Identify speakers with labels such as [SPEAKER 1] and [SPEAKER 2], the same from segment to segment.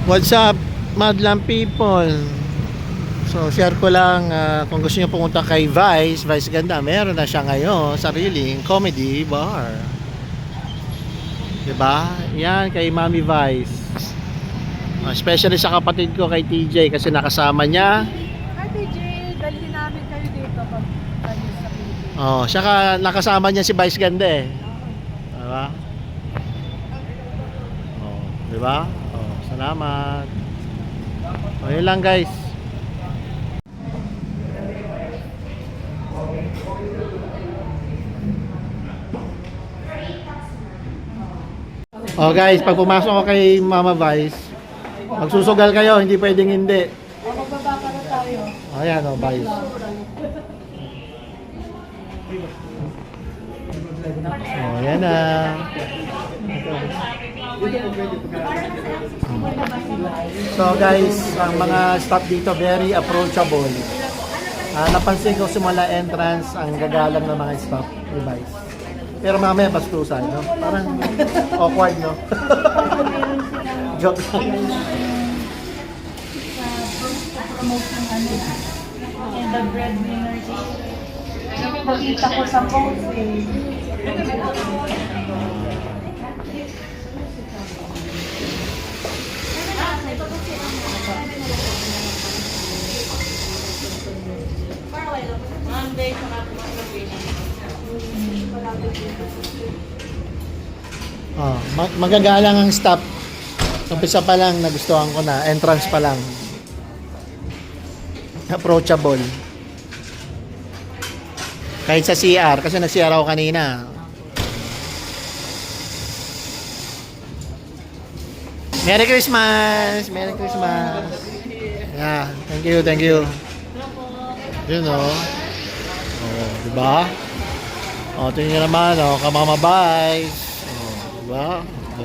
[SPEAKER 1] What's up, madlang people? So, share ko lang kung gusto niyo pumunta kay Vice Ganda, meron na siya ngayon, sariling comedy bar. 'Di ba? Yan kay Mami Vice. Especially sa kapatid ko kay TJ kasi nakasama niya.
[SPEAKER 2] Hi TJ, dalhin namin kayo dito pag kayo sa Pilipinas.
[SPEAKER 1] Oh, siya nakasama niya si Vice Ganda eh. 'Di ba? Oh, 'di ba? Oh, salamat. Oh, yun lang guys. Oh guys, pag pumasok ko kay Mama Vice, magsusugal kayo, hindi pwedeng hindi.
[SPEAKER 2] O, magbaba ka na tayo.
[SPEAKER 1] Ayan oh, Vice. Oh, yan na. So guys, ang mga staff dito very approachable. Napansin ko simula entrance ang gagalang ng mga staff ni Vice. Pero mamaya bastusan, no? Parang awkward, no? Joke lang.
[SPEAKER 2] Promote ng ano, and the breadwinner is nakita ko sa post eh.
[SPEAKER 1] Oh, magagalang ang staff. Umpisa pa lang nagustuhan ko na, entrance pa lang. Approachable. Kahit sa CR, kasi nag-CR ako kanina. Merry Christmas! Merry Christmas! Yeah, thank you, thank you. Yun o. Oh, diba? O, tingnan nyo naman, o, kamamabay. O, diba? O,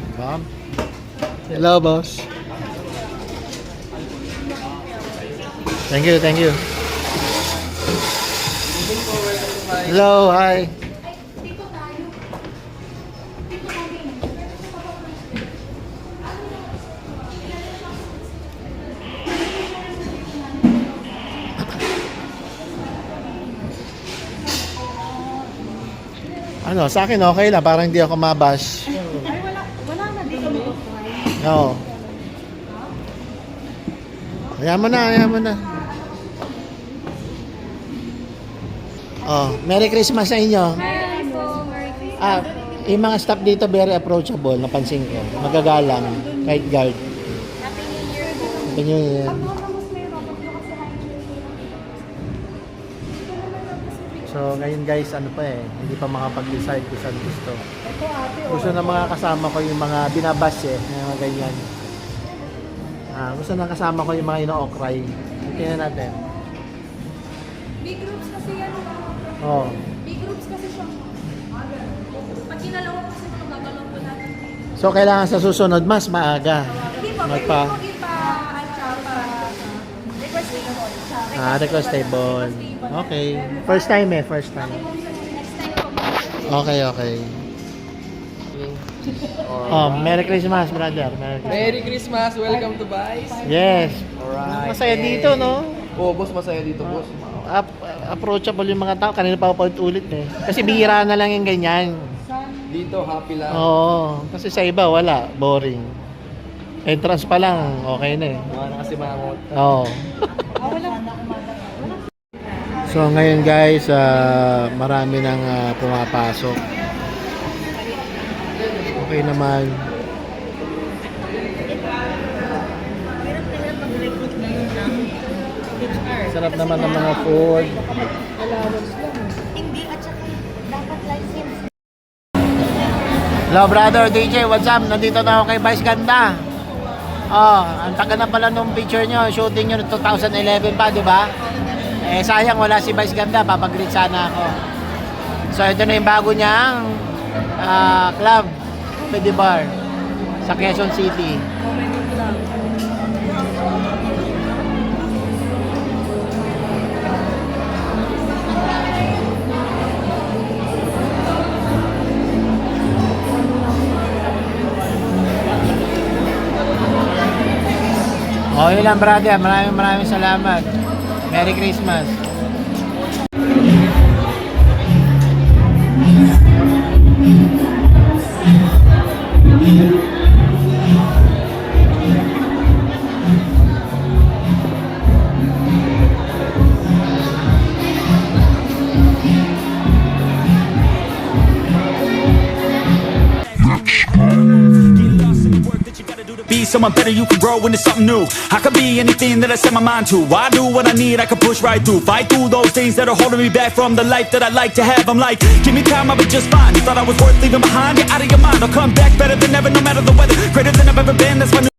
[SPEAKER 1] diba? Hello, boss. Thank you, thank you. Hello, hi. Ano, sa akin okay lang, parang hindi ako mabash.
[SPEAKER 2] Ay, wala na dito.
[SPEAKER 1] Oo. Ayan mo na, ayan mo na. Oh, Merry Christmas sa inyo.
[SPEAKER 2] Merry po, Merry Christmas.
[SPEAKER 1] Yung mga staff dito very approachable, napansin ko. Magagalang, kahit guard.
[SPEAKER 2] Happy New Year po.
[SPEAKER 1] Happy New Year. So ngayon guys, ano pa eh, hindi pa makapag-decide kung saan gusto.
[SPEAKER 2] Ito ate,
[SPEAKER 1] Gusto ng mga kasama ko yung mga binabas eh, yung mga ganyan. Gusto ng kasama ko yung mga ino-okray. Tingnan natin.
[SPEAKER 2] big groups kasi yan.
[SPEAKER 1] Oh.
[SPEAKER 2] Big groups kasi siya. Pag ginalaw kasi magagalaw po natin.
[SPEAKER 1] So kailangan sa susunod mas maaga.
[SPEAKER 2] Hindi po,
[SPEAKER 1] Magpa
[SPEAKER 2] pwede po request table.
[SPEAKER 1] request table. Okay. First time eh, first time.
[SPEAKER 2] Next time po.
[SPEAKER 1] Okay, okay. Oh, Merry Christmas, brother. Merry Christmas.
[SPEAKER 3] Merry Christmas! Welcome to Vice!
[SPEAKER 1] Yes.
[SPEAKER 3] Alright.
[SPEAKER 1] Masaya dito, no?
[SPEAKER 3] Oo, boss, masaya dito, boss.
[SPEAKER 1] Approachable yung mga tao. Kanina pa ako ulit eh. Kasi bihira na lang yung ganyan.
[SPEAKER 3] Dito, happy lang.
[SPEAKER 1] Oo. Kasi sa iba, wala. Boring. Entrance pa lang, okay na eh.
[SPEAKER 3] Mga na kasi mamot.
[SPEAKER 1] Oo. So ngayon guys, marami nang pumapasok. Okay naman. Sarap naman ng mga food.
[SPEAKER 2] Hindi, at saka dapat license.
[SPEAKER 1] Hello brother DJ, what's up? Nandito na ako kay Vice Ganda. Oh, ang taga na pala nung picture nyo, shooting nyo 2011 pa, di ba? Eh sayang wala si Vice Ganda, papag-greet sana ako. So ito na yung bago niyang club, Comedy Bar sa Quezon City. Oh, yun lang brother. Maraming salamat. Merry Christmas.
[SPEAKER 4] Be someone better, you can grow into something new. I could be anything that I set my mind to. I do what I need, I can push right through. Fight through those things that are holding me back from the life that I like to have. I'm like, give me time, I'll be just fine. You thought I was worth leaving behind? You're out of your mind, I'll come back better than ever, no matter the weather. Greater than I've ever been, that's my new